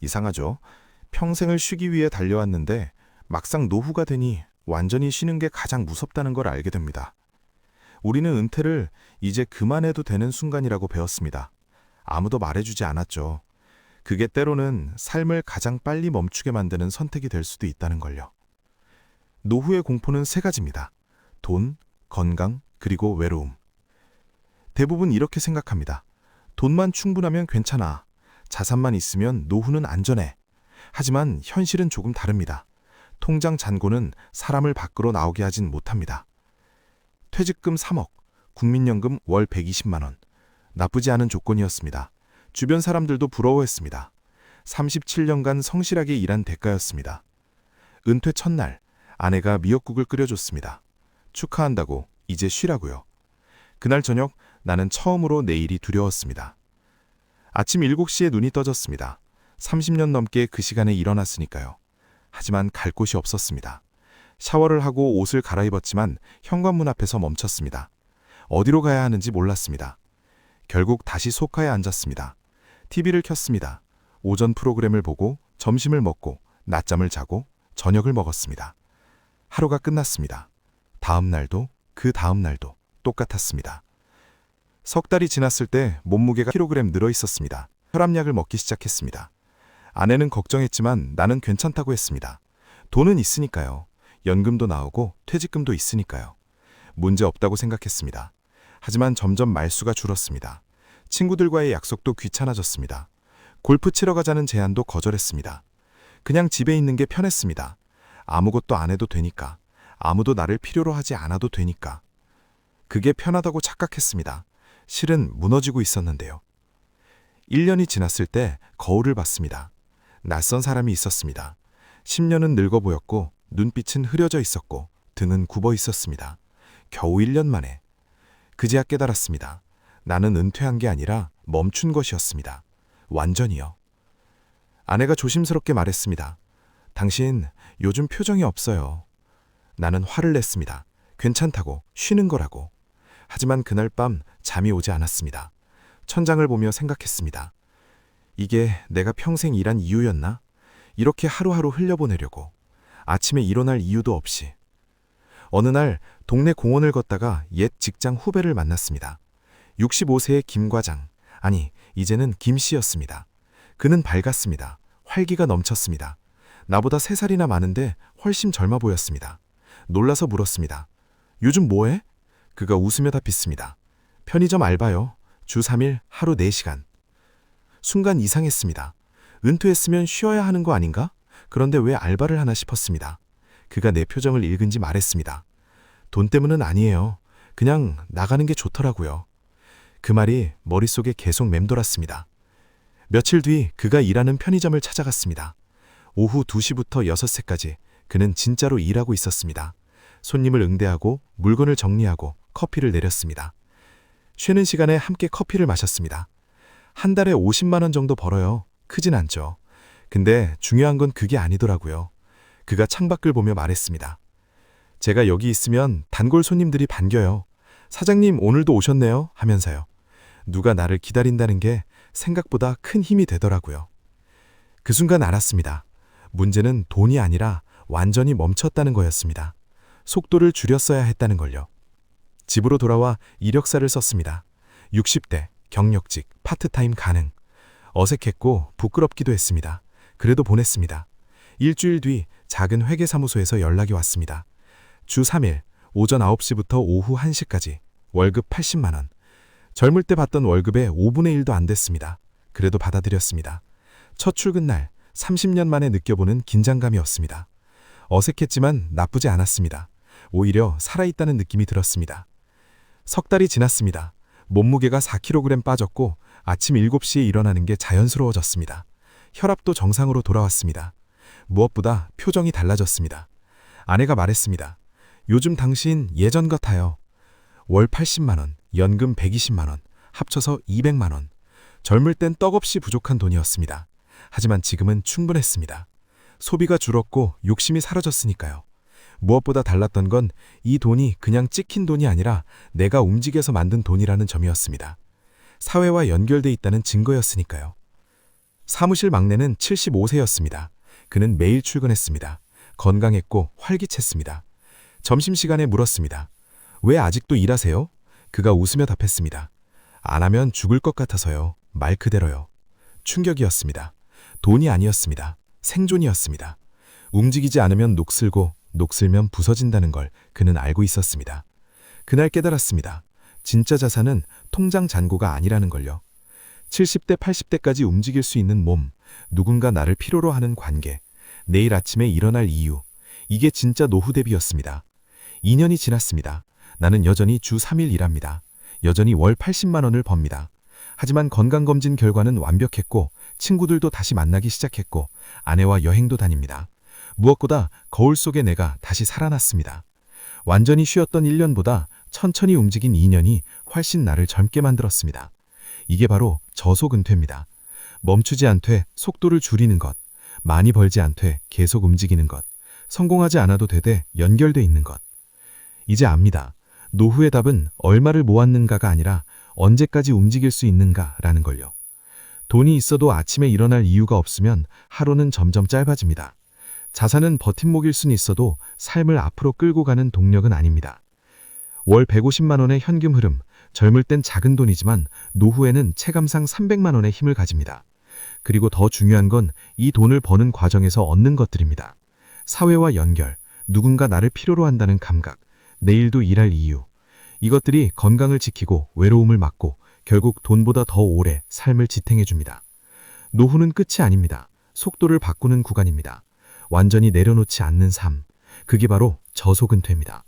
이상하죠? 평생을 쉬기 위해 달려왔는데 막상 노후가 되니 완전히 쉬는 게 가장 무섭다는 걸 알게 됩니다. 우리는 은퇴를 이제 그만해도 되는 순간이라고 배웠습니다. 아무도 말해주지 않았죠. 그게 때로는 삶을 가장 빨리 멈추게 만드는 선택이 될 수도 있다는 걸요. 노후의 공포는 세 가지입니다. 돈, 건강, 그리고 외로움. 대부분 이렇게 생각합니다. 돈만 충분하면 괜찮아. 자산만 있으면 노후는 안전해. 하지만 현실은 조금 다릅니다. 통장 잔고는 사람을 밖으로 나오게 하진 못합니다. 퇴직금 3억, 국민연금 월 120만 원. 나쁘지 않은 조건이었습니다. 주변 사람들도 부러워했습니다. 37년간 성실하게 일한 대가였습니다. 은퇴 첫날, 아내가 미역국을 끓여줬습니다. 축하한다고, 이제 쉬라고요. 그날 저녁 나는 처음으로 내일이 두려웠습니다. 아침 7시에 눈이 떠졌습니다. 30년 넘게 그 시간에 일어났으니까요. 하지만 갈 곳이 없었습니다. 샤워를 하고 옷을 갈아입었지만 현관문 앞에서 멈췄습니다. 어디로 가야 하는지 몰랐습니다. 결국 다시 소파에 앉았습니다. TV를 켰습니다. 오전 프로그램을 보고 점심을 먹고 낮잠을 자고 저녁을 먹었습니다. 하루가 끝났습니다. 다음 날도 그 다음 날도 똑같았습니다. 석 달이 지났을 때 몸무게가 킬로그램 늘어 있었습니다. 혈압약을 먹기 시작했습니다. 아내는 걱정했지만 나는 괜찮다고 했습니다. 돈은 있으니까요. 연금도 나오고 퇴직금도 있으니까요. 문제 없다고 생각했습니다. 하지만 점점 말수가 줄었습니다. 친구들과의 약속도 귀찮아졌습니다. 골프 치러 가자는 제안도 거절했습니다. 그냥 집에 있는 게 편했습니다. 아무것도 안 해도 되니까. 아무도 나를 필요로 하지 않아도 되니까. 그게 편하다고 착각했습니다. 실은 무너지고 있었는데요. 1년이 지났을 때 거울을 봤습니다. 낯선 사람이 있었습니다. 10년은 늙어 보였고 눈빛은 흐려져 있었고 등은 굽어 있었습니다. 겨우 1년 만에. 그제야 깨달았습니다. 나는 은퇴한 게 아니라 멈춘 것이었습니다. 완전히요. 아내가 조심스럽게 말했습니다. 당신 요즘 표정이 없어요. 나는 화를 냈습니다. 괜찮다고, 쉬는 거라고. 하지만 그날 밤 잠이 오지 않았습니다. 천장을 보며 생각했습니다. 이게 내가 평생 일한 이유였나? 이렇게 하루하루 흘려보내려고. 아침에 일어날 이유도 없이. 어느 날 동네 공원을 걷다가 옛 직장 후배를 만났습니다. 65세의 김 과장, 아니 이제는 김 씨였습니다. 그는 밝았습니다. 활기가 넘쳤습니다. 나보다 3살이나 많은데 훨씬 젊어 보였습니다. 놀라서 물었습니다. 요즘 뭐해? 그가 웃으며 답했습니다. 편의점 알바요. 주 3일 하루 4시간. 순간 이상했습니다. 은퇴했으면 쉬어야 하는 거 아닌가? 그런데 왜 알바를 하나 싶었습니다. 그가 내 표정을 읽은지 말했습니다. 돈 때문은 아니에요. 그냥 나가는 게 좋더라고요. 그 말이 머릿속에 계속 맴돌았습니다. 며칠 뒤 그가 일하는 편의점을 찾아갔습니다. 오후 2시부터 6시까지 그는 진짜로 일하고 있었습니다. 손님을 응대하고 물건을 정리하고 커피를 내렸습니다. 쉬는 시간에 함께 커피를 마셨습니다. 한 달에 50만 원 정도 벌어요. 크진 않죠. 근데 중요한 건 그게 아니더라고요. 그가 창밖을 보며 말했습니다. 제가 여기 있으면 단골 손님들이 반겨요. 사장님 오늘도 오셨네요 하면서요. 누가 나를 기다린다는 게 생각보다 큰 힘이 되더라고요. 그 순간 알았습니다. 문제는 돈이 아니라 완전히 멈췄다는 거였습니다. 속도를 줄였어야 했다는 걸요. 집으로 돌아와 이력서를 썼습니다. 60대, 경력직, 파트타임 가능. 어색했고 부끄럽기도 했습니다. 그래도 보냈습니다. 일주일 뒤 작은 회계사무소에서 연락이 왔습니다. 주 3일, 오전 9시부터 오후 1시까지, 월급 80만 원. 젊을 때 받던 월급의 5분의 1도 안 됐습니다. 그래도 받아들였습니다. 첫 출근 날, 30년 만에 느껴보는 긴장감이었습니다. 어색했지만 나쁘지 않았습니다. 오히려 살아있다는 느낌이 들었습니다. 석 달이 지났습니다. 몸무게가 4kg 빠졌고 아침 7시에 일어나는 게 자연스러워졌습니다. 혈압도 정상으로 돌아왔습니다. 무엇보다 표정이 달라졌습니다. 아내가 말했습니다. 요즘 당신 예전 같아요. 월 80만 원, 연금 120만 원, 합쳐서 200만 원. 젊을 땐 떡없이 부족한 돈이었습니다. 하지만 지금은 충분했습니다. 소비가 줄었고 욕심이 사라졌으니까요. 무엇보다 달랐던 건 이 돈이 그냥 찍힌 돈이 아니라 내가 움직여서 만든 돈이라는 점이었습니다. 사회와 연결돼 있다는 증거였으니까요. 사무실 막내는 75세였습니다. 그는 매일 출근했습니다. 건강했고 활기챘습니다. 점심시간에 물었습니다. 왜 아직도 일하세요? 그가 웃으며 답했습니다. 안 하면 죽을 것 같아서요. 말 그대로요. 충격이었습니다. 돈이 아니었습니다. 생존이었습니다. 움직이지 않으면 녹슬고 녹슬면 부서진다는 걸 그는 알고 있었습니다. 그날 깨달았습니다. 진짜 자산은 통장 잔고가 아니라는 걸요. 70대, 80대까지 움직일 수 있는 몸, 누군가 나를 필요로 하는 관계, 내일 아침에 일어날 이유, 이게 진짜 노후 대비였습니다. 2년이 지났습니다. 나는 여전히 주 3일 일합니다. 여전히 월 80만 원을 법니다. 하지만 건강검진 결과는 완벽했고 친구들도 다시 만나기 시작했고 아내와 여행도 다닙니다. 무엇보다 거울 속의 내가 다시 살아났습니다. 완전히 쉬었던 1년보다 천천히 움직인 2년이 훨씬 나를 젊게 만들었습니다. 이게 바로 저속은퇴입니다. 멈추지 않되 속도를 줄이는 것, 많이 벌지 않되 계속 움직이는 것, 성공하지 않아도 되되 연결돼 있는 것. 이제 압니다. 노후의 답은 얼마를 모았는가가 아니라 언제까지 움직일 수 있는가라는 걸요. 돈이 있어도 아침에 일어날 이유가 없으면 하루는 점점 짧아집니다. 자산은 버팀목일 순 있어도 삶을 앞으로 끌고 가는 동력은 아닙니다. 월 150만 원의 현금 흐름, 젊을 땐 작은 돈이지만 노후에는 체감상 300만 원의 힘을 가집니다. 그리고 더 중요한 건 이 돈을 버는 과정에서 얻는 것들입니다. 사회와 연결, 누군가 나를 필요로 한다는 감각, 내일도 일할 이유. 이것들이 건강을 지키고 외로움을 막고 결국 돈보다 더 오래 삶을 지탱해줍니다. 노후는 끝이 아닙니다. 속도를 바꾸는 구간입니다. 완전히 내려놓지 않는 삶. 그게 바로 저속은퇴입니다.